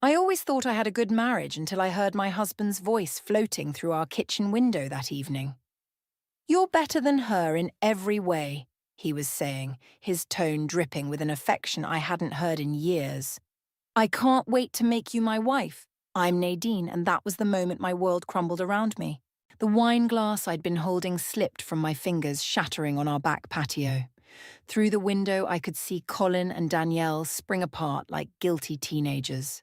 I always thought I had a good marriage until I heard my husband's voice floating through our kitchen window that evening. You're better than her in every way, he was saying, his tone dripping with an affection I hadn't heard in years. I can't wait to make you my wife. I'm Nadine, and that was the moment my world crumbled around me. The wine glass I'd been holding slipped from my fingers, shattering on our back patio. Through the window, I could see Colin and Danielle spring apart like guilty teenagers.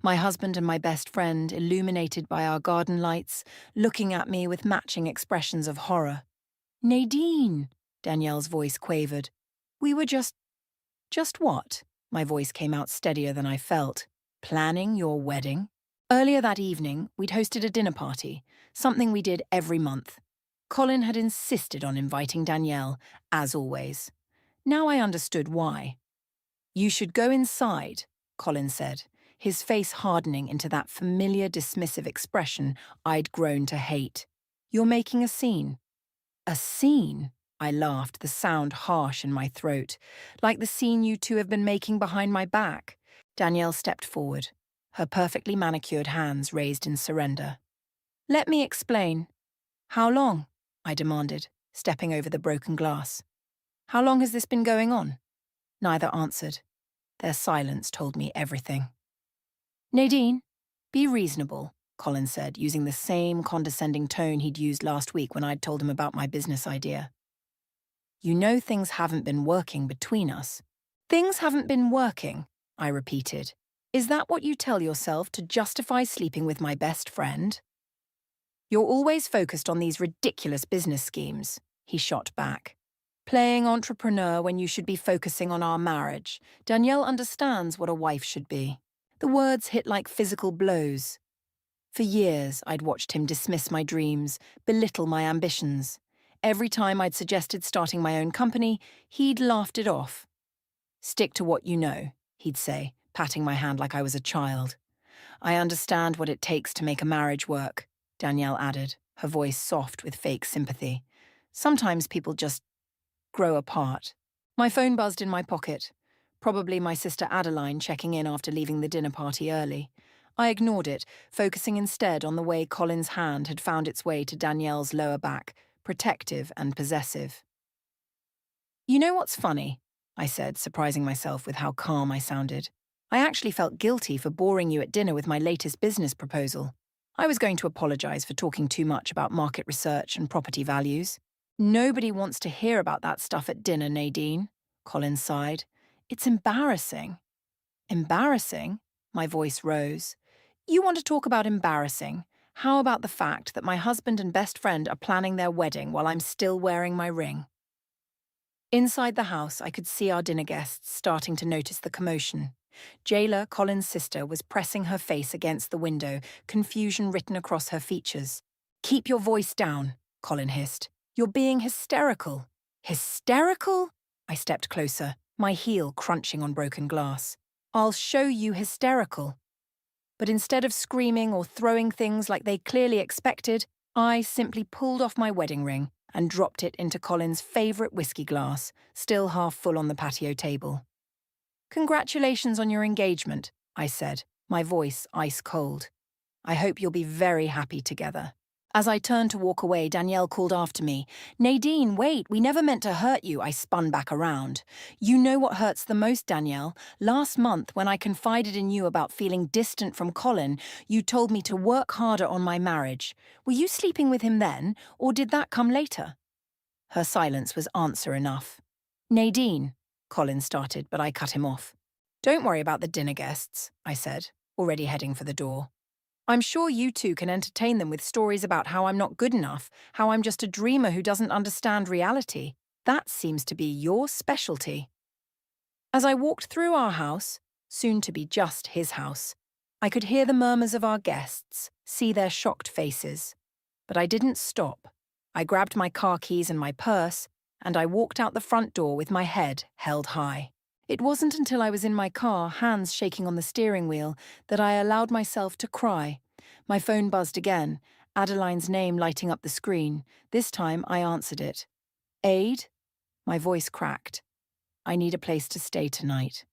My husband and my best friend, illuminated by our garden lights, looking at me with matching expressions of horror. Nadine, Danielle's voice quavered. We were just what? My voice came out steadier than I felt. Planning your wedding? Earlier that evening, we'd hosted a dinner party, something we did every month. Colin had insisted on inviting Danielle, as always. Now I understood why. You should go inside, Colin said, his face hardening into that familiar dismissive expression I'd grown to hate. You're making a scene. A scene? I laughed, the sound harsh in my throat, like the scene you two have been making behind my back. Danielle stepped forward, her perfectly manicured hands raised in surrender. Let me explain. How long? I demanded, stepping over the broken glass. How long has this been going on? Neither answered. Their silence told me everything. Nadine, be reasonable, Colin said, using the same condescending tone he'd used last week when I'd told him about my business idea. You know things haven't been working between us. Things haven't been working, I repeated. Is that what you tell yourself to justify sleeping with my best friend? You're always focused on these ridiculous business schemes, he shot back. Playing entrepreneur when you should be focusing on our marriage. Danielle understands what a wife should be. The words hit like physical blows. For years, I'd watched him dismiss my dreams, belittle my ambitions. Every time I'd suggested starting my own company, he'd laughed it off. Stick to what you know, he'd say, patting my hand like I was a child. I understand what it takes to make a marriage work, Danielle added, her voice soft with fake sympathy. Sometimes people just grow apart. My phone buzzed in my pocket. Probably my sister Adeline checking in after leaving the dinner party early. I ignored it, focusing instead on the way Colin's hand had found its way to Danielle's lower back, protective and possessive. You know what's funny? I said, surprising myself with how calm I sounded. I actually felt guilty for boring you at dinner with my latest business proposal. I was going to apologize for talking too much about market research and property values. Nobody wants to hear about that stuff at dinner, Nadine, Colin sighed. It's embarrassing. Embarrassing? My voice rose. You want to talk about embarrassing? How about the fact that my husband and best friend are planning their wedding while I'm still wearing my ring? Inside the house, I could see our dinner guests starting to notice the commotion. Jayla, Colin's sister, was pressing her face against the window, confusion written across her features. Keep your voice down, Colin hissed. You're being hysterical. Hysterical? I stepped closer, my heel crunching on broken glass. I'll show you hysterical. But instead of screaming or throwing things like they clearly expected, I simply pulled off my wedding ring and dropped it into Colin's favourite whiskey glass, still half full on the patio table. Congratulations on your engagement, I said, my voice ice cold. I hope you'll be very happy together. As I turned to walk away, Danielle called after me. Nadine, wait, we never meant to hurt you. I spun back around. You know what hurts the most, Danielle? Last month, when I confided in you about feeling distant from Colin, you told me to work harder on my marriage. Were you sleeping with him then, or did that come later? Her silence was answer enough. Nadine, Colin started, but I cut him off. Don't worry about the dinner guests, I said, already heading for the door. I'm sure you two can entertain them with stories about how I'm not good enough, how I'm just a dreamer who doesn't understand reality. That seems to be your specialty. As I walked through our house, soon to be just his house, I could hear the murmurs of our guests, see their shocked faces. But I didn't stop. I grabbed my car keys and my purse, and I walked out the front door with my head held high. It wasn't until I was in my car, hands shaking on the steering wheel, that I allowed myself to cry. My phone buzzed again, Adeline's name lighting up the screen. This time I answered it. Aid? My voice cracked. I need a place to stay tonight.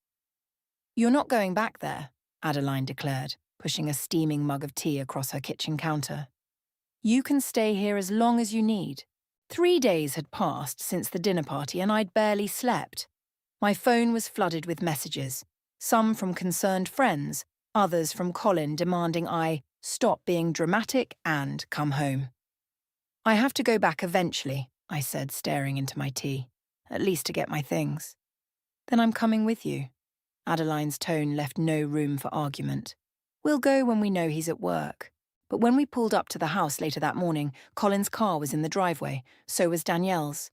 You're not going back there, Adeline declared, pushing a steaming mug of tea across her kitchen counter. You can stay here as long as you need. 3 days had passed since the dinner party and I'd barely slept. My phone was flooded with messages, some from concerned friends, others from Colin demanding I stop being dramatic and come home. I have to go back eventually, I said, staring into my tea, at least to get my things. Then I'm coming with you. Adeline's tone left no room for argument. We'll go when we know he's at work. But when we pulled up to the house later that morning, Colin's car was in the driveway, so was Danielle's.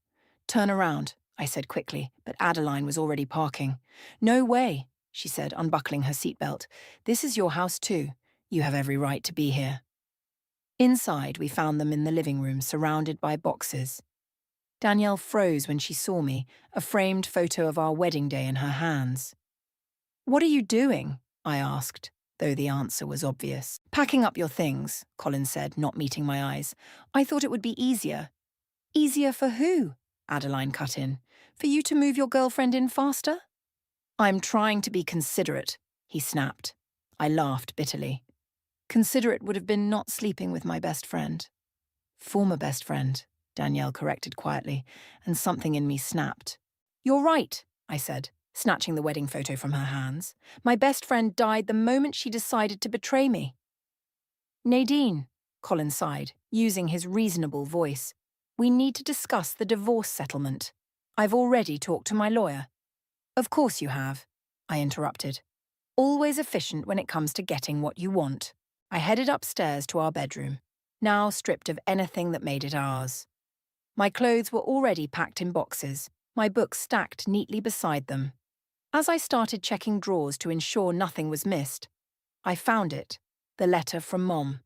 Turn around, I said quickly, but Adeline was already parking. No way, she said, unbuckling her seatbelt. This is your house too. You have every right to be here. Inside, we found them in the living room, surrounded by boxes. Danielle froze when she saw me, a framed photo of our wedding day in her hands. What are you doing? I asked, though the answer was obvious. Packing up your things, Colin said, not meeting my eyes. I thought it would be easier. Easier for who? Adeline cut in. For you to move your girlfriend in faster? I'm trying to be considerate, he snapped. I laughed bitterly. Considerate would have been not sleeping with my best friend. Former best friend, Danielle corrected quietly, and something in me snapped. You're right, I said, snatching the wedding photo from her hands. My best friend died the moment she decided to betray me. Nadine, Colin sighed, using his reasonable voice. We need to discuss the divorce settlement. I've already talked to my lawyer. Of course you have, I interrupted. Always efficient when it comes to getting what you want. I headed upstairs to our bedroom, now stripped of anything that made it ours. My clothes were already packed in boxes, my books stacked neatly beside them. As I started checking drawers to ensure nothing was missed, I found it, the letter from Mom.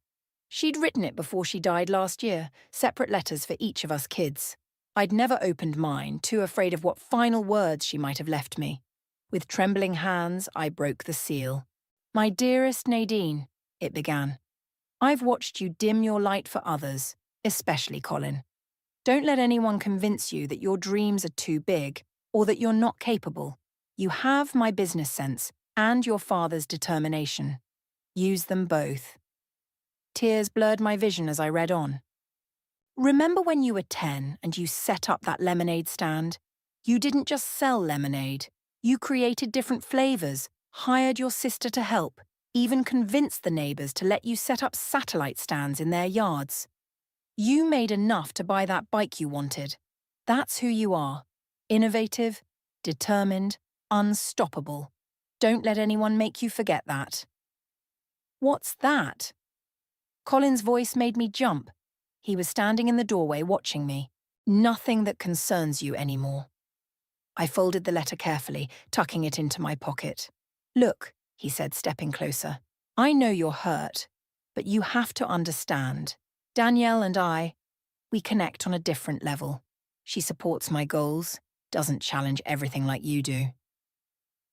She'd written it before she died last year, separate letters for each of us kids. I'd never opened mine, too afraid of what final words she might have left me. With trembling hands, I broke the seal. My dearest Nadine, it began. I've watched you dim your light for others, especially Colin. Don't let anyone convince you that your dreams are too big or that you're not capable. You have my business sense and your father's determination. Use them both. Tears blurred my vision as I read on. Remember when you were 10 and you set up that lemonade stand? You didn't just sell lemonade. You created different flavors, hired your sister to help, even convinced the neighbors to let you set up satellite stands in their yards. You made enough to buy that bike you wanted. That's who you are. Innovative, determined, unstoppable. Don't let anyone make you forget that. What's that? Colin's voice made me jump. He was standing in the doorway watching me. Nothing that concerns you anymore. I folded the letter carefully, tucking it into my pocket. Look, he said, stepping closer. I know you're hurt, but you have to understand. Danielle and I, we connect on a different level. She supports my goals, doesn't challenge everything like you do.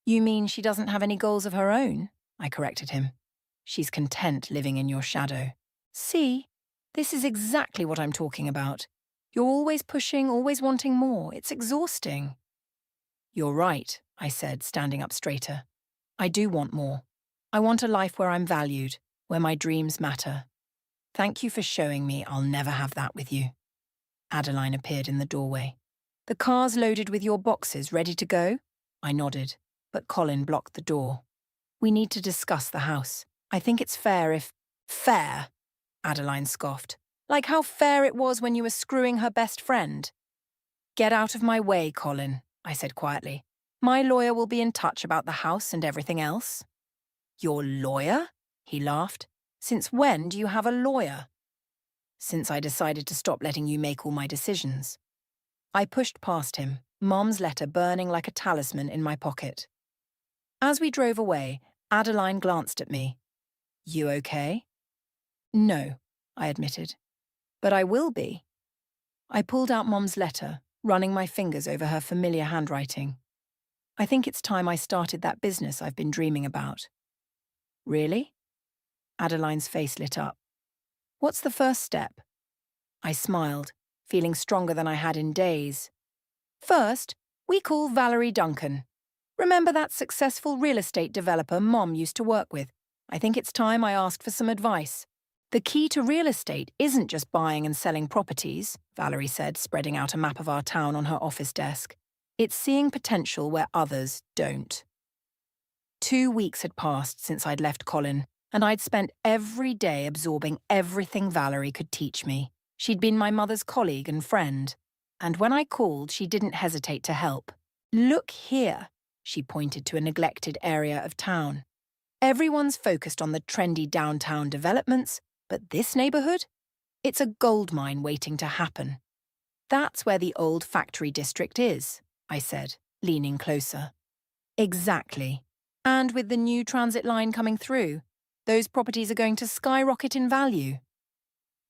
You mean she doesn't have any goals of her own? I corrected him. She's content living in your shadow. See, this is exactly what I'm talking about. You're always pushing, always wanting more. It's exhausting. You're right, I said, standing up straighter. I do want more. I want a life where I'm valued, where my dreams matter. Thank you for showing me I'll never have that with you. Adeline appeared in the doorway. The car's loaded with your boxes, ready to go? I nodded, but Colin blocked the door. We need to discuss the house. I think it's fair if... Fair? Adeline scoffed. Like how fair it was when you were screwing her best friend. Get out of my way, Colin, I said quietly. My lawyer will be in touch about the house and everything else. Your lawyer? He laughed. Since when do you have a lawyer? Since I decided to stop letting you make all my decisions. I pushed past him, Mom's letter burning like a talisman in my pocket. As we drove away, Adeline glanced at me. You okay? No, I admitted. But I will be. I pulled out Mom's letter, running my fingers over her familiar handwriting. I think it's time I started that business I've been dreaming about. Really? Adeline's face lit up. What's the first step? I smiled, feeling stronger than I had in days. First, we call Valerie Duncan. Remember that successful real estate developer Mom used to work with? I think it's time I asked for some advice. The key to real estate isn't just buying and selling properties, Valerie said, spreading out a map of our town on her office desk. It's seeing potential where others don't. 2 weeks had passed since I'd left Colin, and I'd spent every day absorbing everything Valerie could teach me. She'd been my mother's colleague and friend, and when I called, she didn't hesitate to help. Look here, she pointed to a neglected area of town. Everyone's focused on the trendy downtown developments, but this neighbourhood? It's a goldmine waiting to happen. That's where the old factory district is, I said, leaning closer. Exactly. And with the new transit line coming through, those properties are going to skyrocket in value.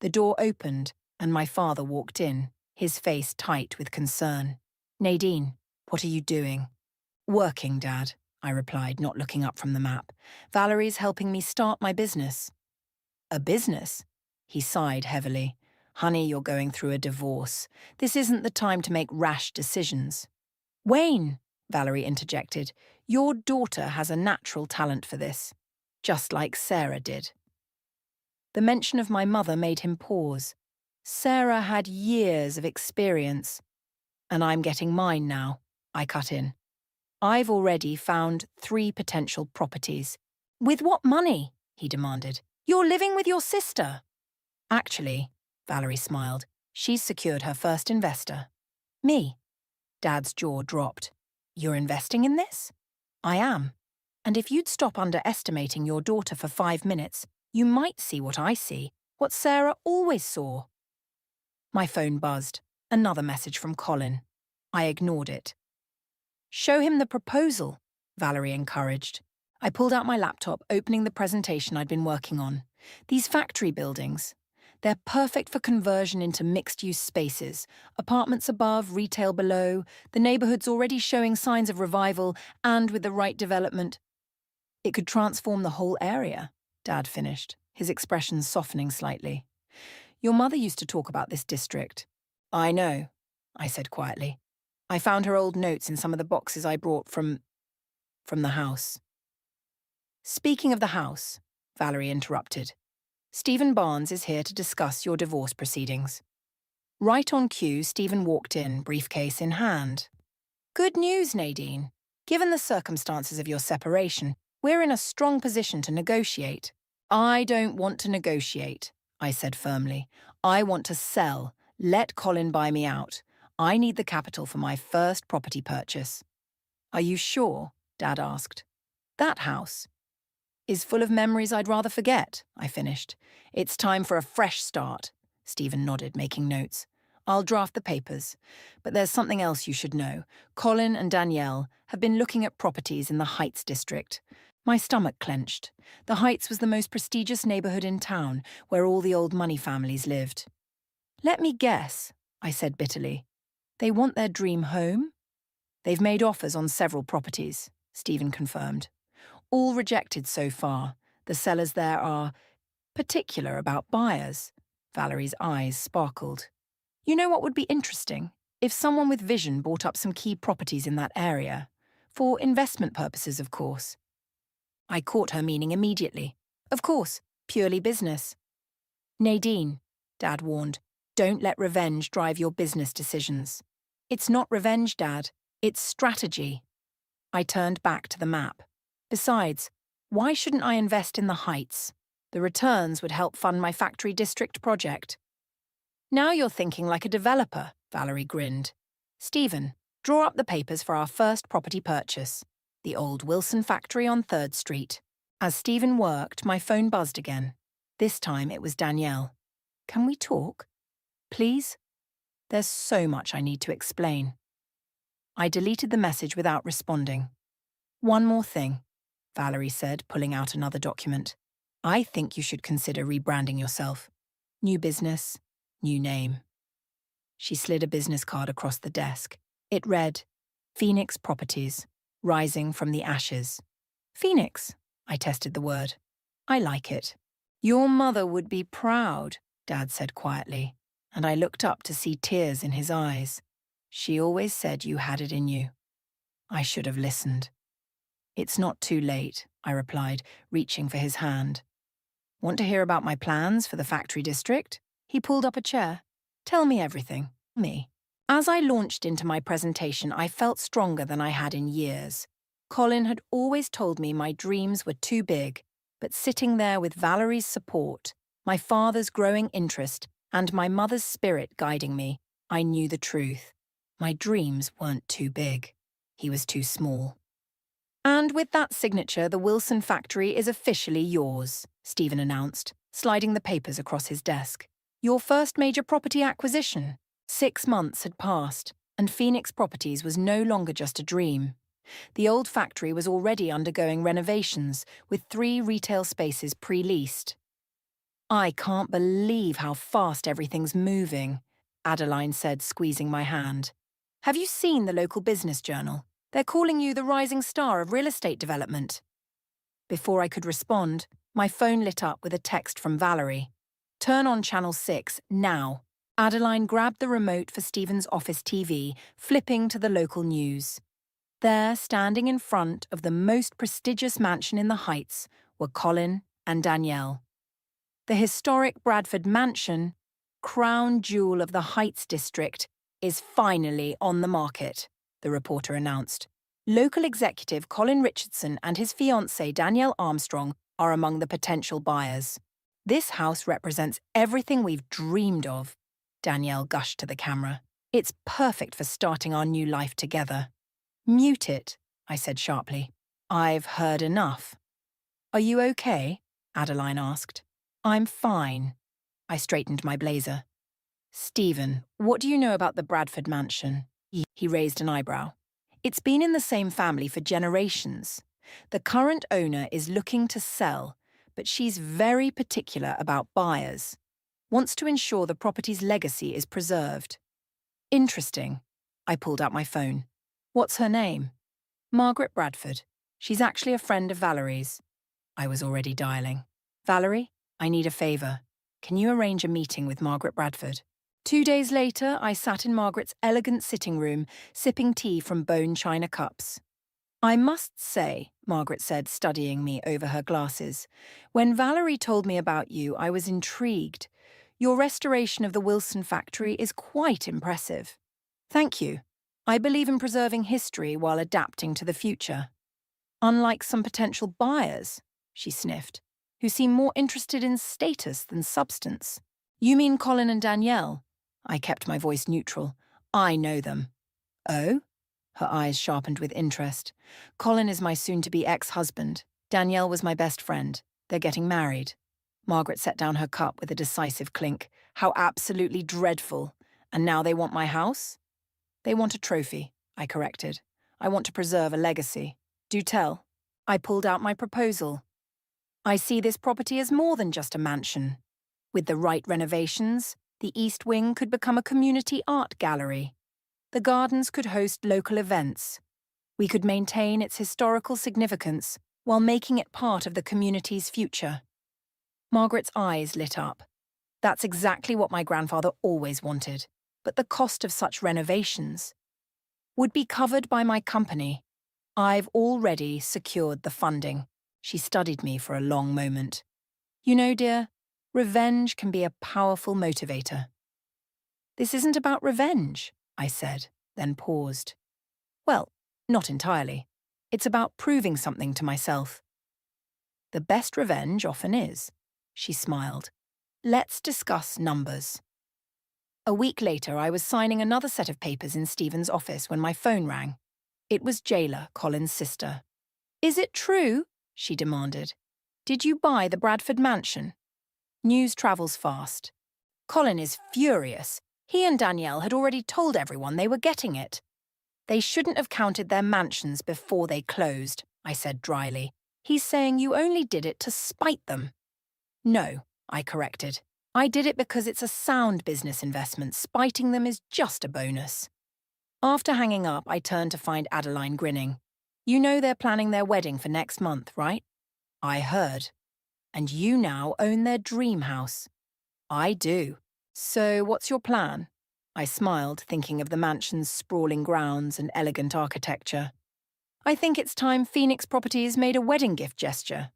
The door opened, and my father walked in, his face tight with concern. Nadine, what are you doing? Working, Dad, I replied, not looking up from the map. Valerie's helping me start my business. A business? He sighed heavily. Honey, you're going through a divorce. This isn't the time to make rash decisions. Wayne, Valerie interjected, your daughter has a natural talent for this, just like Sarah did. The mention of my mother made him pause. Sarah had years of experience. And I'm getting mine now, I cut in. I've already found 3 potential properties. With what money? He demanded. You're living with your sister. Actually, Valerie smiled, she's secured her first investor. Me. Dad's jaw dropped. You're investing in this? I am. And if you'd stop underestimating your daughter for 5 minutes, you might see what I see, what Sarah always saw. My phone buzzed. Another message from Colin. I ignored it. Show him the proposal, Valerie encouraged. I pulled out my laptop, opening the presentation I'd been working on. These factory buildings, they're perfect for conversion into mixed-use spaces. Apartments above, retail below, the neighbourhood's already showing signs of revival, and with the right development, it could transform the whole area, Dad finished, his expression softening slightly. Your mother used to talk about this district. I know, I said quietly. I found her old notes in some of the boxes I brought from the house. Speaking of the house, Valerie interrupted. Stephen Barnes is here to discuss your divorce proceedings. Right on cue, Stephen walked in, briefcase in hand. Good news, Nadine. Given the circumstances of your separation, we're in a strong position to negotiate. I don't want to negotiate, I said firmly. I want to sell. Let Colin buy me out. I need the capital for my first property purchase. Are you sure? Dad asked. That house is full of memories I'd rather forget, I finished. It's time for a fresh start. Stephen nodded, making notes. I'll draft the papers. But there's something else you should know. Colin and Danielle have been looking at properties in the Heights district. My stomach clenched. The Heights was the most prestigious neighbourhood in town, where all the old money families lived. Let me guess, I said bitterly. They want their dream home? They've made offers on several properties, Stephen confirmed. All rejected so far. The sellers there are particular about buyers. Valerie's eyes sparkled. You know what would be interesting? If someone with vision bought up some key properties in that area. For investment purposes, of course. I caught her meaning immediately. Of course, purely business. Nadine, Dad warned, don't let revenge drive your business decisions. It's not revenge, Dad. It's strategy. I turned back to the map. Besides, why shouldn't I invest in the Heights? The returns would help fund my factory district project. Now you're thinking like a developer, Valerie grinned. Stephen, draw up the papers for our first property purchase. The old Wilson factory on 3rd Street. As Stephen worked, my phone buzzed again. This time it was Danielle. Can we talk? Please? There's so much I need to explain. I deleted the message without responding. One more thing, Valerie said, pulling out another document. I think you should consider rebranding yourself. New business, new name. She slid a business card across the desk. It read, Phoenix Properties, rising from the ashes. Phoenix, I tested the word. I like it. Your mother would be proud, Dad said quietly, and I looked up to see tears in his eyes. She always said you had it in you. I should have listened. It's not too late, I replied, reaching for his hand. Want to hear about my plans for the factory district? He pulled up a chair. Tell me everything. Me. As I launched into my presentation, I felt stronger than I had in years. Colin had always told me my dreams were too big, but sitting there with Valerie's support, my father's growing interest, and my mother's spirit guiding me, I knew the truth. My dreams weren't too big. He was too small. And with that signature, the Wilson factory is officially yours, Stephen announced, sliding the papers across his desk. Your first major property acquisition. 6 months had passed, and Phoenix Properties was no longer just a dream. The old factory was already undergoing renovations, with 3 retail spaces pre-leased. I can't believe how fast everything's moving, Adeline said, squeezing my hand. Have you seen the local business journal? They're calling you the rising star of real estate development. Before I could respond, my phone lit up with a text from Valerie. Turn on Channel 6, now. Adeline grabbed the remote for Stephen's office TV, flipping to the local news. There, standing in front of the most prestigious mansion in the Heights, were Colin and Danielle. The historic Bradford Mansion, crown jewel of the Heights district, is finally on the market, the reporter announced. Local executive Colin Richardson and his fiancée Danielle Armstrong are among the potential buyers. This house represents everything we've dreamed of, Danielle gushed to the camera. It's perfect for starting our new life together. Mute it, I said sharply. I've heard enough. Are you okay? Adeline asked. I'm fine. I straightened my blazer. Stephen, what do you know about the Bradford Mansion? He raised an eyebrow. It's been in the same family for generations. The current owner is looking to sell, but she's very particular about buyers. Wants to ensure the property's legacy is preserved. Interesting. I pulled out my phone. What's her name? Margaret Bradford. She's actually a friend of Valerie's. I was already dialing. Valerie, I need a favour. Can you arrange a meeting with Margaret Bradford? 2 days later, I sat in Margaret's elegant sitting room, sipping tea from bone china cups. I must say, Margaret said, studying me over her glasses, when Valerie told me about you, I was intrigued. Your restoration of the Wilson factory is quite impressive. Thank you. I believe in preserving history while adapting to the future. Unlike some potential buyers, she sniffed, who seem more interested in status than substance. You mean Colin and Danielle? I kept my voice neutral. I know them. Oh? Her eyes sharpened with interest. Colin is my soon-to-be ex-husband. Danielle was my best friend. They're getting married. Margaret set down her cup with a decisive clink. How absolutely dreadful. And now they want my house? They want a trophy, I corrected. I want to preserve a legacy. Do tell. I pulled out my proposal. I see this property as more than just a mansion. With the right renovations, the East Wing could become a community art gallery. The gardens could host local events. We could maintain its historical significance while making it part of the community's future. Margaret's eyes lit up. That's exactly what my grandfather always wanted. But the cost of such renovations would be covered by my company. I've already secured the funding. She studied me for a long moment. You know, dear, revenge can be a powerful motivator. This isn't about revenge, I said, then paused. Well, not entirely. It's about proving something to myself. The best revenge often is, she smiled. Let's discuss numbers. A week later, I was signing another set of papers in Stephen's office when my phone rang. It was Jayla, Colin's sister. Is it true? She demanded. Did you buy the Bradford Mansion? News travels fast. Colin is furious. He and Danielle had already told everyone they were getting it. They shouldn't have counted their mansions before they closed, I said dryly. He's saying you only did it to spite them. No, I corrected. I did it because it's a sound business investment. Spiting them is just a bonus. After hanging up, I turned to find Adeline grinning. You know they're planning their wedding for next month, right? I heard. And you now own their dream house. I do. So what's your plan? I smiled, thinking of the mansion's sprawling grounds and elegant architecture. I think it's time Phoenix Properties made a wedding gift gesture.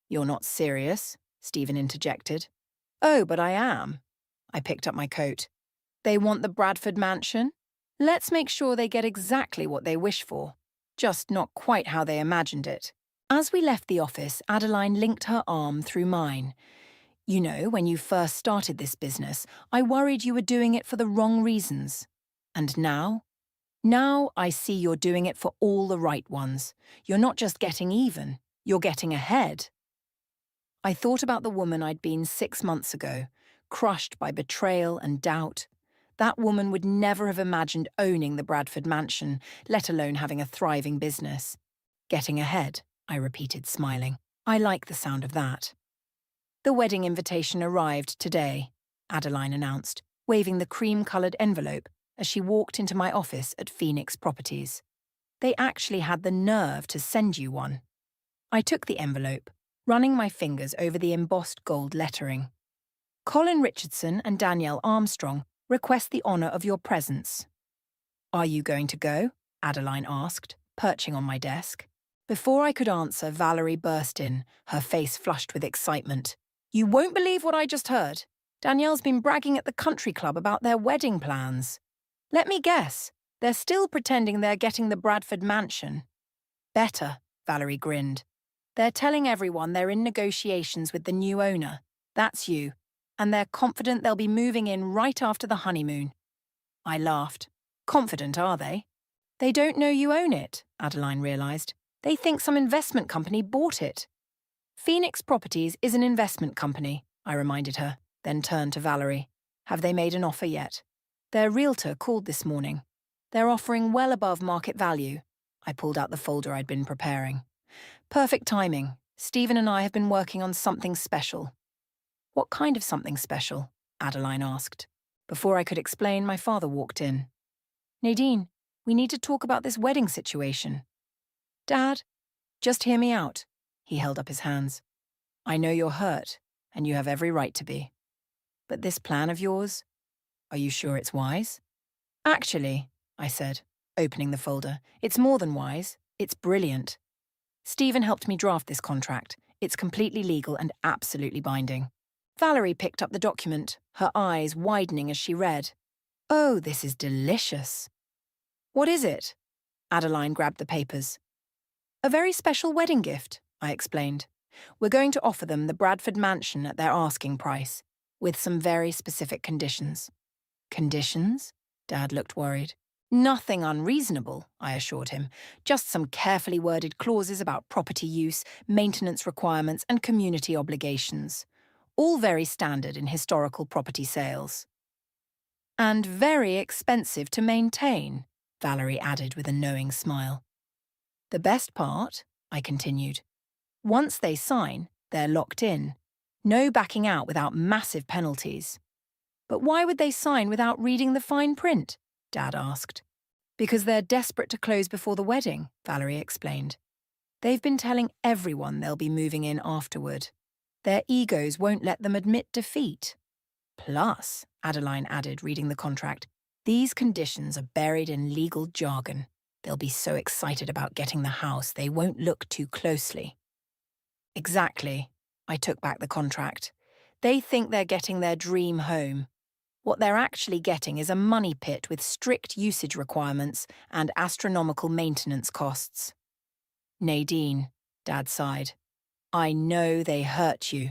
You're not serious, Stephen interjected. Oh, but I am. I picked up my coat. They want the Bradford mansion? Let's make sure they get exactly what they wish for, just not quite how they imagined it. As we left the office, Adeline linked her arm through mine. You know, when you first started this business, I worried you were doing it for the wrong reasons. And now? Now I see you're doing it for all the right ones. You're not just getting even, you're getting ahead. I thought about the woman I'd been 6 months ago, crushed by betrayal and doubt. That woman would never have imagined owning the Bradford mansion, let alone having a thriving business. Getting ahead, I repeated, smiling. I like the sound of that. The wedding invitation arrived today, Adeline announced, waving the cream-coloured envelope as she walked into my office at Phoenix Properties. They actually had the nerve to send you one. I took the envelope, running my fingers over the embossed gold lettering. Colin Richardson and Danielle Armstrong request the honour of your presence. Are you going to go? Adeline asked, perching on my desk. Before I could answer, Valerie burst in, her face flushed with excitement. You won't believe what I just heard. Danielle's been bragging at the country club about their wedding plans. Let me guess, they're still pretending they're getting the Bradford mansion. Better, Valerie grinned. They're telling everyone they're in negotiations with the new owner. That's you. And they're confident they'll be moving in right after the honeymoon. I laughed. Confident, are they? They don't know you own it, Adeline realised. They think some investment company bought it. Phoenix Properties is an investment company, I reminded her, then turned to Valerie. Have they made an offer yet? Their realtor called this morning. They're offering well above market value. I pulled out the folder I'd been preparing. Perfect timing. Stephen and I have been working on something special. What kind of something special? Adeline asked. Before I could explain, my father walked in. Nadine, we need to talk about this wedding situation. Dad, just hear me out. He held up his hands. I know you're hurt, and you have every right to be. But this plan of yours, are you sure it's wise? Actually, I said, opening the folder, it's more than wise, it's brilliant. Stephen helped me draft this contract. It's completely legal and absolutely binding. Valerie picked up the document, her eyes widening as she read. Oh, this is delicious. What is it? Adeline grabbed the papers. A very special wedding gift, I explained. We're going to offer them the Bradford mansion at their asking price, with some very specific conditions. Conditions? Dad looked worried. Nothing unreasonable, I assured him. Just some carefully worded clauses about property use, maintenance requirements, and community obligations. All very standard in historical property sales. And very expensive to maintain, Valerie added with a knowing smile. The best part, I continued. Once they sign, they're locked in. No backing out without massive penalties. But why would they sign without reading the fine print? Dad asked. Because they're desperate to close before the wedding, Valerie explained. They've been telling everyone they'll be moving in afterward. Their egos won't let them admit defeat. Plus, Adeline added, reading the contract, these conditions are buried in legal jargon. They'll be so excited about getting the house they won't look too closely. Exactly. I took back the contract. They think they're getting their dream home. What they're actually getting is a money pit with strict usage requirements and astronomical maintenance costs. Nadine, Dad sighed. I know they hurt you.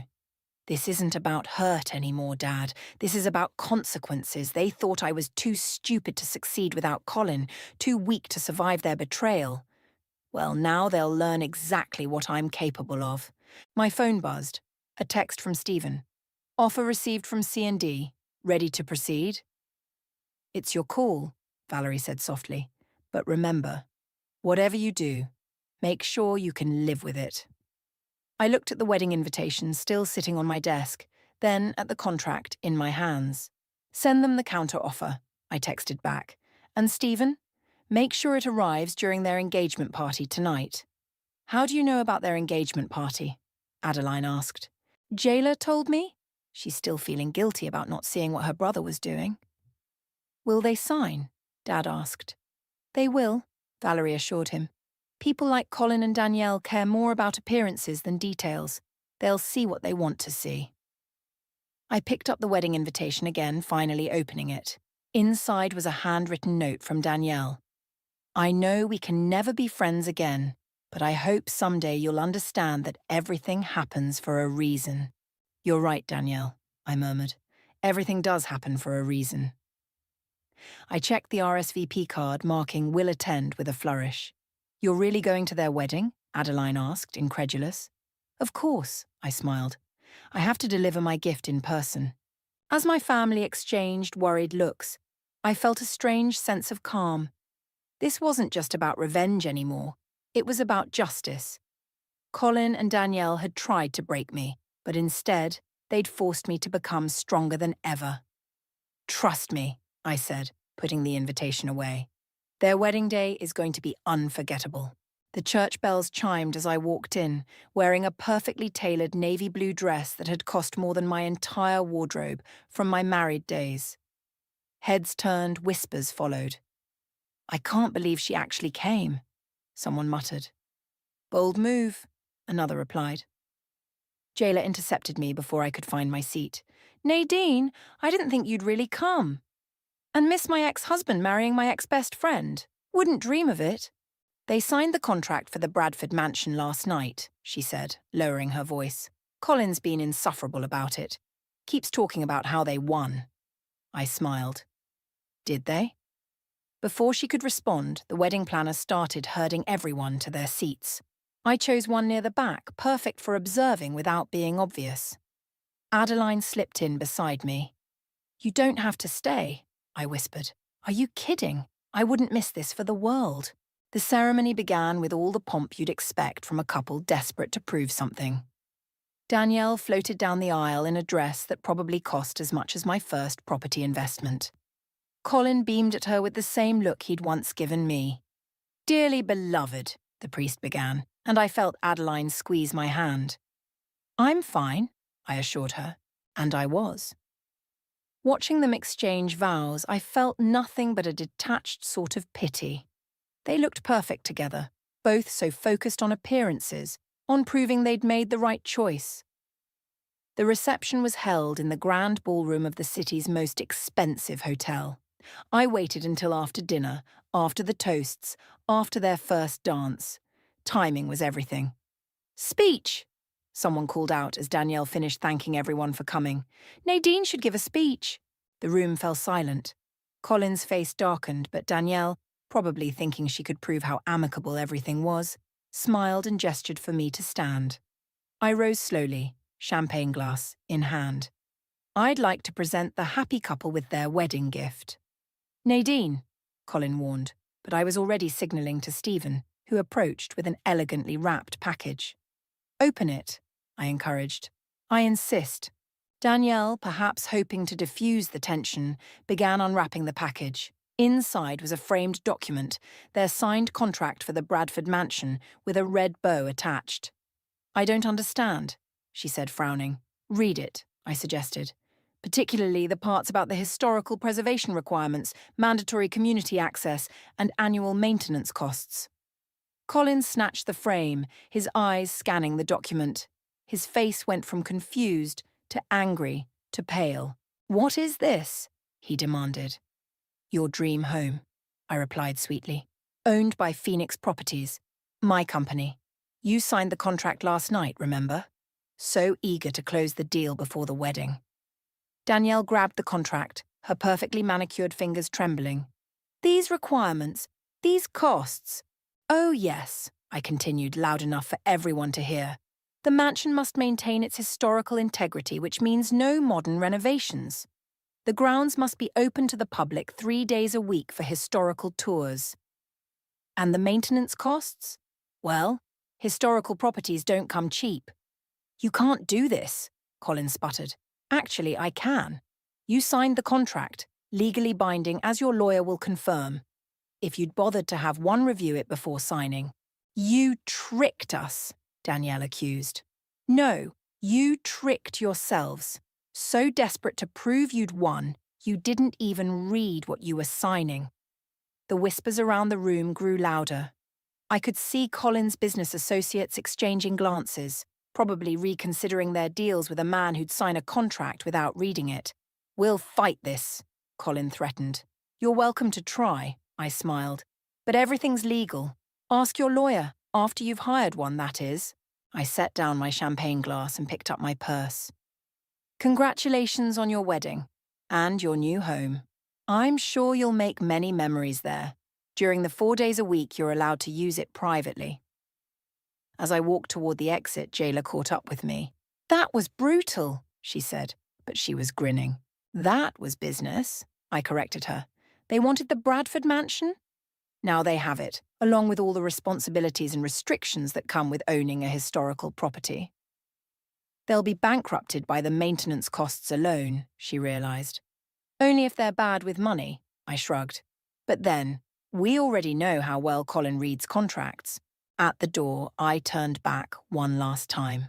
This isn't about hurt anymore, Dad. This is about consequences. They thought I was too stupid to succeed without Colin, too weak to survive their betrayal. Well, now they'll learn exactly what I'm capable of. My phone buzzed. A text from Stephen. Offer received from C&D. Ready to proceed? It's your call, Valerie said softly. But remember, whatever you do, make sure you can live with it. I looked at the wedding invitation still sitting on my desk, then at the contract in my hands. Send them the counter offer, I texted back. And Stephen, make sure it arrives during their engagement party tonight. How do you know about their engagement party? Adeline asked. Jayla told me. She's still feeling guilty about not seeing what her brother was doing. Will they sign? Dad asked. They will, Valerie assured him. People like Colin and Danielle care more about appearances than details. They'll see what they want to see. I picked up the wedding invitation again, finally opening it. Inside was a handwritten note from Danielle. I know we can never be friends again, but I hope someday you'll understand that everything happens for a reason. You're right, Danielle, I murmured. Everything does happen for a reason. I checked the RSVP card marking will attend with a flourish. You're really going to their wedding? Adeline asked, incredulous. Of course, I smiled. I have to deliver my gift in person. As my family exchanged worried looks, I felt a strange sense of calm. This wasn't just about revenge anymore. It was about justice. Colin and Danielle had tried to break me, but instead, they'd forced me to become stronger than ever. Trust me, I said, putting the invitation away. Their wedding day is going to be unforgettable. The church bells chimed as I walked in, wearing a perfectly tailored navy blue dress that had cost more than my entire wardrobe from my married days. Heads turned, whispers followed. I can't believe she actually came, someone muttered. Bold move, another replied. Jayla intercepted me before I could find my seat. Nadine, I didn't think you'd really come. And miss my ex-husband marrying my ex-best friend. Wouldn't dream of it. They signed the contract for the Bradford mansion last night, she said, lowering her voice. Colin's been insufferable about it. Keeps talking about how they won. I smiled. Did they? Before she could respond, the wedding planner started herding everyone to their seats. I chose one near the back, perfect for observing without being obvious. Adeline slipped in beside me. You don't have to stay, I whispered. Are you kidding? I wouldn't miss this for the world. The ceremony began with all the pomp you'd expect from a couple desperate to prove something. Danielle floated down the aisle in a dress that probably cost as much as my first property investment. Colin beamed at her with the same look he'd once given me. Dearly beloved, the priest began, and I felt Adeline squeeze my hand. I'm fine, I assured her, and I was. Watching them exchange vows, I felt nothing but a detached sort of pity. They looked perfect together, both so focused on appearances, on proving they'd made the right choice. The reception was held in the grand ballroom of the city's most expensive hotel. I waited until after dinner, after the toasts, after their first dance. Timing was everything. Speech! Someone called out as Danielle finished thanking everyone for coming. Nadine should give a speech. The room fell silent. Colin's face darkened, but Danielle, probably thinking she could prove how amicable everything was, smiled and gestured for me to stand. I rose slowly, champagne glass in hand. I'd like to present the happy couple with their wedding gift. Nadine, Colin warned, but I was already signalling to Stephen, who approached with an elegantly wrapped package. Open it, I encouraged. I insist. Danielle, perhaps hoping to diffuse the tension, began unwrapping the package. Inside was a framed document, their signed contract for the Bradford mansion, with a red bow attached. I don't understand, she said, frowning. Read it, I suggested. Particularly the parts about the historical preservation requirements, mandatory community access, and annual maintenance costs. Colin snatched the frame, his eyes scanning the document. His face went from confused to angry to pale. What is this? He demanded. Your dream home, I replied sweetly. Owned by Phoenix Properties, my company. You signed the contract last night, remember? So eager to close the deal before the wedding. Danielle grabbed the contract, her perfectly manicured fingers trembling. These requirements, these costs. Oh yes, I continued loud enough for everyone to hear. The mansion must maintain its historical integrity, which means no modern renovations. The grounds must be open to the public 3 days a week for historical tours. And the maintenance costs? Well, historical properties don't come cheap. You can't do this, Colin sputtered. Actually, I can. You signed the contract, legally binding as your lawyer will confirm. If you'd bothered to have one review it before signing. You tricked us, Danielle accused. No, you tricked yourselves. So desperate to prove you'd won, you didn't even read what you were signing. The whispers around the room grew louder. I could see Colin's business associates exchanging glances, probably reconsidering their deals with a man who'd sign a contract without reading it. "We'll fight this," Colin threatened. "You're welcome to try," I smiled. "But everything's legal. Ask your lawyer, after you've hired one, that is." I set down my champagne glass and picked up my purse. "Congratulations on your wedding and your new home. I'm sure you'll make many memories there. During the 4 days a week, you're allowed to use it privately." As I walked toward the exit, Jayla caught up with me. "That was brutal," she said, but she was grinning. "That was business," I corrected her. "They wanted the Bradford mansion? Now they have it, along with all the responsibilities and restrictions that come with owning a historical property." "They'll be bankrupted by the maintenance costs alone," she realized. "Only if they're bad with money," I shrugged. But then, we already know how well Colin reads contracts. At the door, I turned back one last time.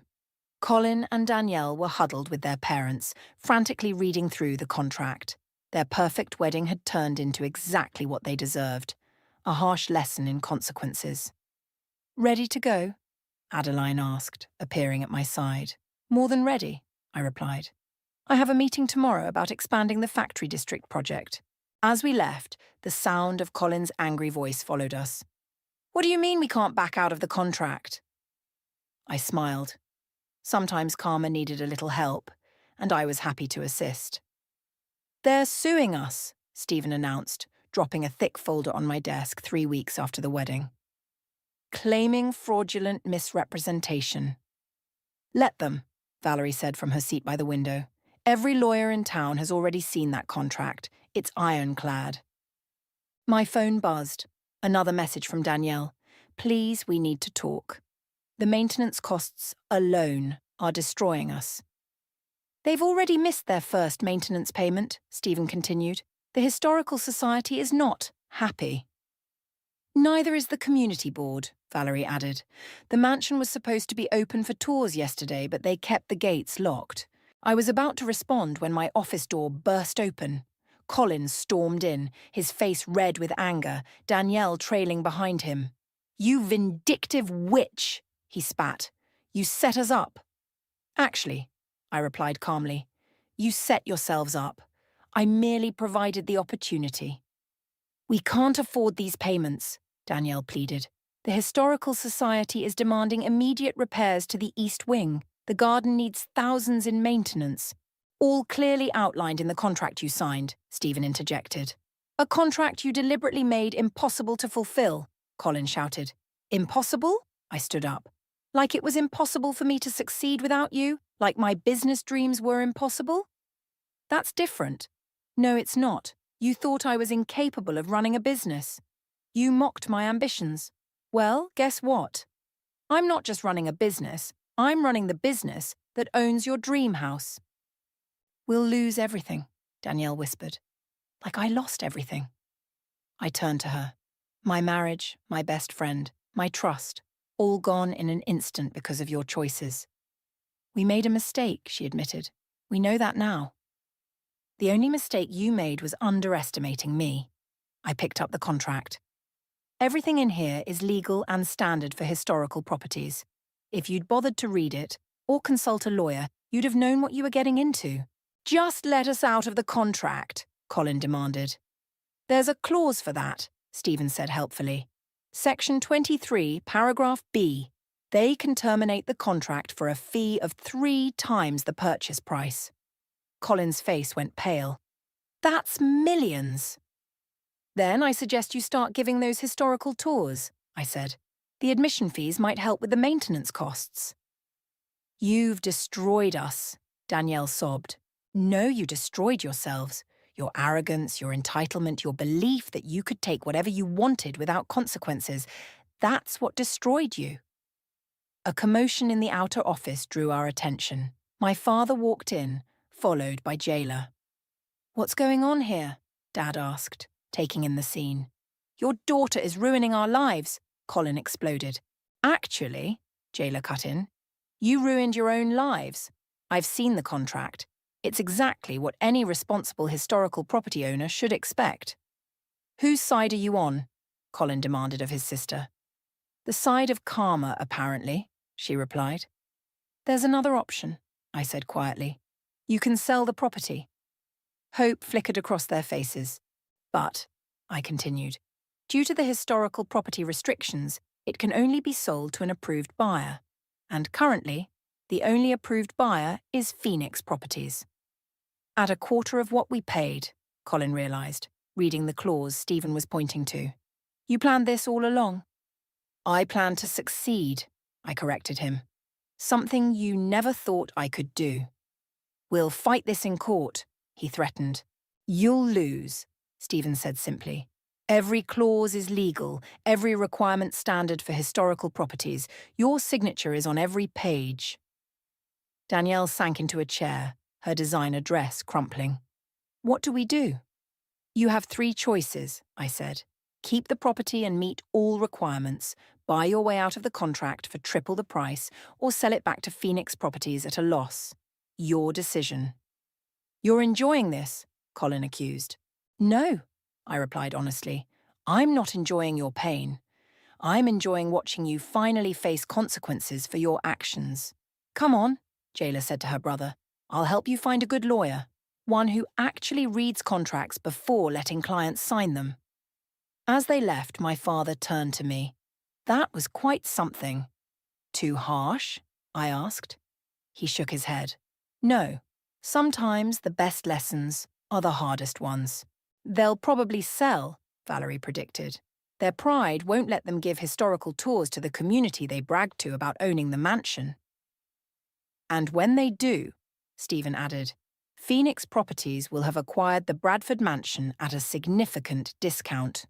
Colin and Danielle were huddled with their parents, frantically reading through the contract. Their perfect wedding had turned into exactly what they deserved, a harsh lesson in consequences. "Ready to go?" Adeline asked, appearing at my side. "More than ready," I replied. "I have a meeting tomorrow about expanding the factory district project." As we left, the sound of Colin's angry voice followed us. "What do you mean we can't back out of the contract?" I smiled. Sometimes Karma needed a little help, and I was happy to assist. "They're suing us," Stephen announced, dropping a thick folder on my desk 3 weeks after the wedding. "Claiming fraudulent misrepresentation." "Let them," Valerie said from her seat by the window. "Every lawyer in town has already seen that contract. It's ironclad." My phone buzzed. Another message from Danielle. "Please, we need to talk. The maintenance costs alone are destroying us." "They've already missed their first maintenance payment," Stephen continued. "The Historical Society is not happy." "Neither is the community board," Valerie added. "The mansion was supposed to be open for tours yesterday, but they kept the gates locked. I was about to respond when my office door burst open. Colin stormed in, his face red with anger, Danielle trailing behind him. "You vindictive witch!" he spat. "You set us up." "Actually," I replied calmly, "you set yourselves up. I merely provided the opportunity." "We can't afford these payments," Danielle pleaded. "The Historical Society is demanding immediate repairs to the East Wing. The garden needs thousands in maintenance." "All clearly outlined in the contract you signed," Stephen interjected. "A contract you deliberately made impossible to fulfill," Colin shouted. "Impossible?" I stood up. "Like it was impossible for me to succeed without you? Like my business dreams were impossible?" "That's different." "No, it's not. You thought I was incapable of running a business. You mocked my ambitions. Well, guess what? I'm not just running a business, I'm running the business that owns your dream house." "We'll lose everything," Danielle whispered. "Like I lost everything." I turned to her. "My marriage, my best friend, my trust, all gone in an instant because of your choices." "We made a mistake," she admitted. "We know that now." "The only mistake you made was underestimating me." I picked up the contract. "Everything in here is legal and standard for historical properties. If you'd bothered to read it, or consult a lawyer, you'd have known what you were getting into." "Just let us out of the contract," Colin demanded. "There's a clause for that," Stephen said helpfully. "Section 23, paragraph B. They can terminate the contract for a fee of 3 times the purchase price." Colin's face went pale. "That's millions." "Then I suggest you start giving those historical tours," I said. "The admission fees might help with the maintenance costs." "You've destroyed us," Danielle sobbed. "No, you destroyed yourselves. Your arrogance, your entitlement, your belief that you could take whatever you wanted without consequences. That's what destroyed you." A commotion in the outer office drew our attention. My father walked in, followed by Jayla. "What's going on here?" Dad asked, taking in the scene. "Your daughter is ruining our lives," Colin exploded. "Actually," Jayla cut in, "you ruined your own lives. I've seen the contract. It's exactly what any responsible historical property owner should expect." "Whose side are you on?" Colin demanded of his sister. The side of karma, apparently, she replied. There's another option, I said quietly. You can sell the property. Hope flickered across their faces. But, I continued, due to the historical property restrictions, it can only be sold to an approved buyer. And currently, the only approved buyer is Phoenix Properties. At a quarter of what we paid, Colin realised, reading the clause Stephen was pointing to. You planned this all along? I planned to succeed, I corrected him. Something you never thought I could do. We'll fight this in court, he threatened. You'll lose, Stephen said simply. Every clause is legal, every requirement standard for historical properties. Your signature is on every page. Danielle sank into a chair, her designer dress crumpling. What do we do? You have 3 choices, I said. Keep the property and meet all requirements, buy your way out of the contract for triple the price, or sell it back to Phoenix Properties at a loss. Your decision. You're enjoying this, Colin accused. No, I replied honestly. I'm not enjoying your pain. I'm enjoying watching you finally face consequences for your actions. Come on, Jayla said to her brother. I'll help you find a good lawyer, one who actually reads contracts before letting clients sign them. As they left, my father turned to me. That was quite something. Too harsh? I asked. He shook his head. No, sometimes the best lessons are the hardest ones. They'll probably sell, Valerie predicted. Their pride won't let them give historical tours to the community they bragged to about owning the mansion. And when they do, Stephen added, Phoenix Properties will have acquired the Bradford mansion at a significant discount.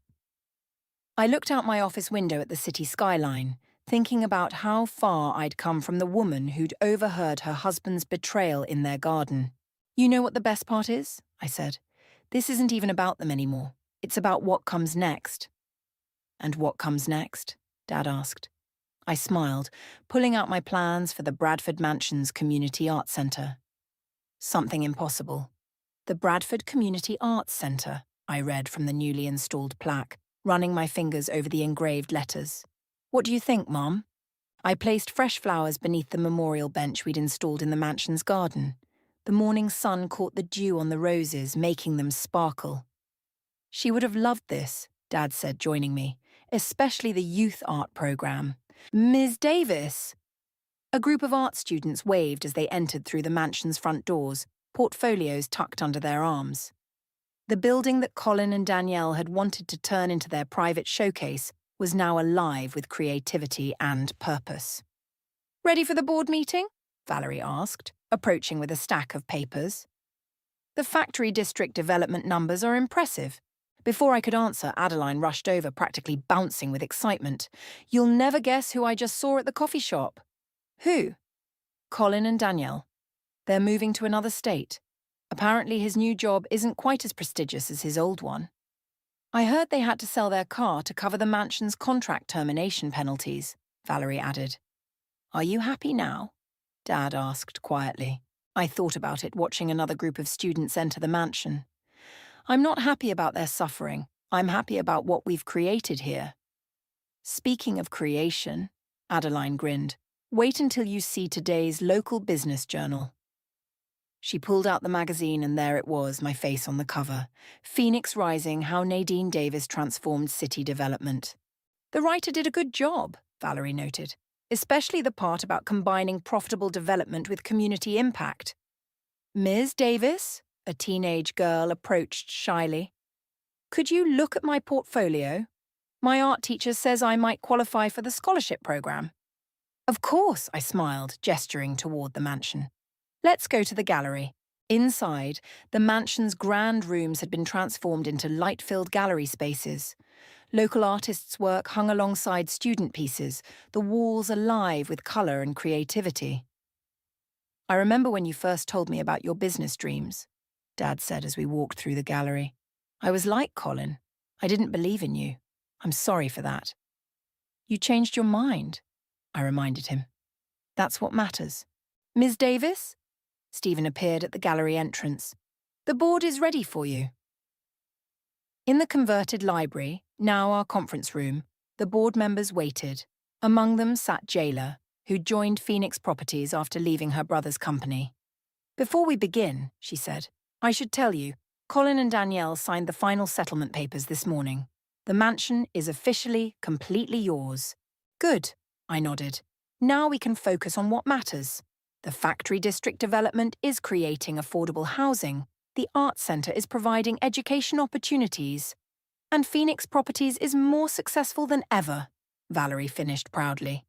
I looked out my office window at the city skyline, thinking about how far I'd come from the woman who'd overheard her husband's betrayal in their garden. You know what the best part is? I said. This isn't even about them anymore. It's about what comes next. And what comes next? Dad asked. I smiled, pulling out my plans for the Bradford Mansion's Community Arts Centre. Something impossible. The Bradford Community Arts Centre, I read from the newly installed plaque, running my fingers over the engraved letters. What do you think, Mom? I placed fresh flowers beneath the memorial bench we'd installed in the mansion's garden. The morning sun caught the dew on the roses, making them sparkle. She would have loved this, Dad said, joining me, especially the youth art program. Ms. Davis! A group of art students waved as they entered through the mansion's front doors, portfolios tucked under their arms. The building that Colin and Danielle had wanted to turn into their private showcase was now alive with creativity and purpose. Ready for the board meeting? Valerie asked, approaching with a stack of papers. The factory district development numbers are impressive. Before I could answer, Adeline rushed over, practically bouncing with excitement. You'll never guess who I just saw at the coffee shop. Who? Colin and Danielle. They're moving to another state. Apparently his new job isn't quite as prestigious as his old one. I heard they had to sell their car to cover the mansion's contract termination penalties, Valerie added. Are you happy now? Dad asked quietly. I thought about it watching another group of students enter the mansion. I'm not happy about their suffering. I'm happy about what we've created here. Speaking of creation, Adeline grinned, wait until you see today's local business journal. She pulled out the magazine and there it was, my face on the cover. Phoenix Rising, How Nadine Davis Transformed City Development. The writer did a good job, Valerie noted, especially the part about combining profitable development with community impact. Ms. Davis? A teenage girl approached shyly. Could you look at my portfolio? My art teacher says I might qualify for the scholarship program. Of course, I smiled, gesturing toward the mansion. Let's go to the gallery. Inside, the mansion's grand rooms had been transformed into light-filled gallery spaces. Local artists' work hung alongside student pieces, the walls alive with colour and creativity. I remember when you first told me about your business dreams, Dad said as we walked through the gallery. I was like Colin. I didn't believe in you. I'm sorry for that. You changed your mind, I reminded him. That's what matters. Ms. Davis? Stephen appeared at the gallery entrance. The board is ready for you. In the converted library, now our conference room, the board members waited. Among them sat Jayla, who joined Phoenix Properties after leaving her brother's company. "Before we begin," she said, "I should tell you, Colin and Danielle signed the final settlement papers this morning. The mansion is officially, completely yours." "Good," I nodded. "Now we can focus on what matters. The factory district development is creating affordable housing, the arts centre is providing education opportunities, and Phoenix Properties is more successful than ever," Valerie finished proudly.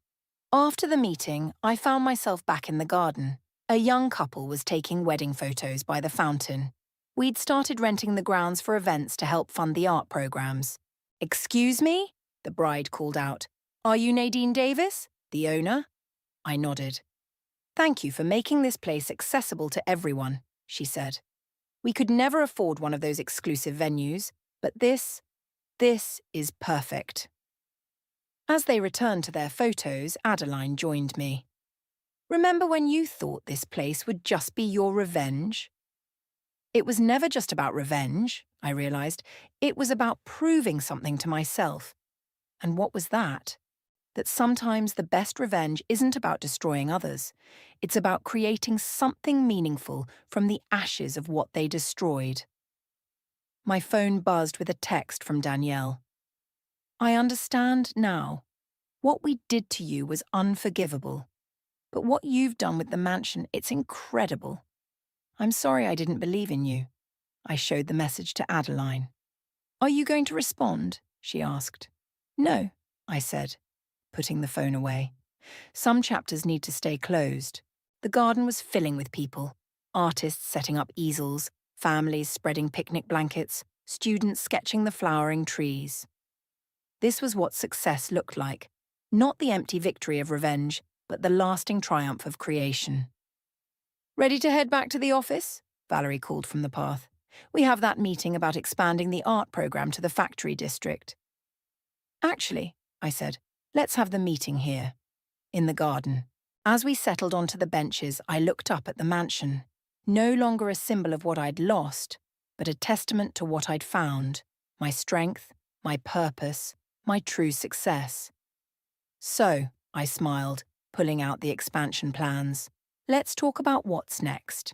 After the meeting, I found myself back in the garden. A young couple was taking wedding photos by the fountain. We'd started renting the grounds for events to help fund the art programs. "Excuse me?" the bride called out. "Are you Nadine Davis, the owner?" I nodded. "Thank you for making this place accessible to everyone," she said. "We could never afford one of those exclusive venues, but this is perfect." As they returned to their photos, Adeline joined me. "Remember when you thought this place would just be your revenge?" It was never just about revenge, I realised. It was about proving something to myself. And what was that? That sometimes the best revenge isn't about destroying others. It's about creating something meaningful from the ashes of what they destroyed. My phone buzzed with a text from Danielle. "I understand now. What we did to you was unforgivable. But what you've done with the mansion, it's incredible. I'm sorry I didn't believe in you." I showed the message to Adeline. "Are you going to respond?" she asked. "No," I said, putting the phone away. Some chapters need to stay closed. The garden was filling with people. Artists setting up easels, families spreading picnic blankets, students sketching the flowering trees. This was what success looked like. Not the empty victory of revenge, but the lasting triumph of creation. "Ready to head back to the office?" Valerie called from the path. "We have that meeting about expanding the art program to the factory district." "Actually," I said, "let's have the meeting here." In the garden. As we settled onto the benches, I looked up at the mansion. No longer a symbol of what I'd lost, but a testament to what I'd found. My strength, my purpose, my true success. "So," I smiled, pulling out the expansion plans, "let's talk about what's next."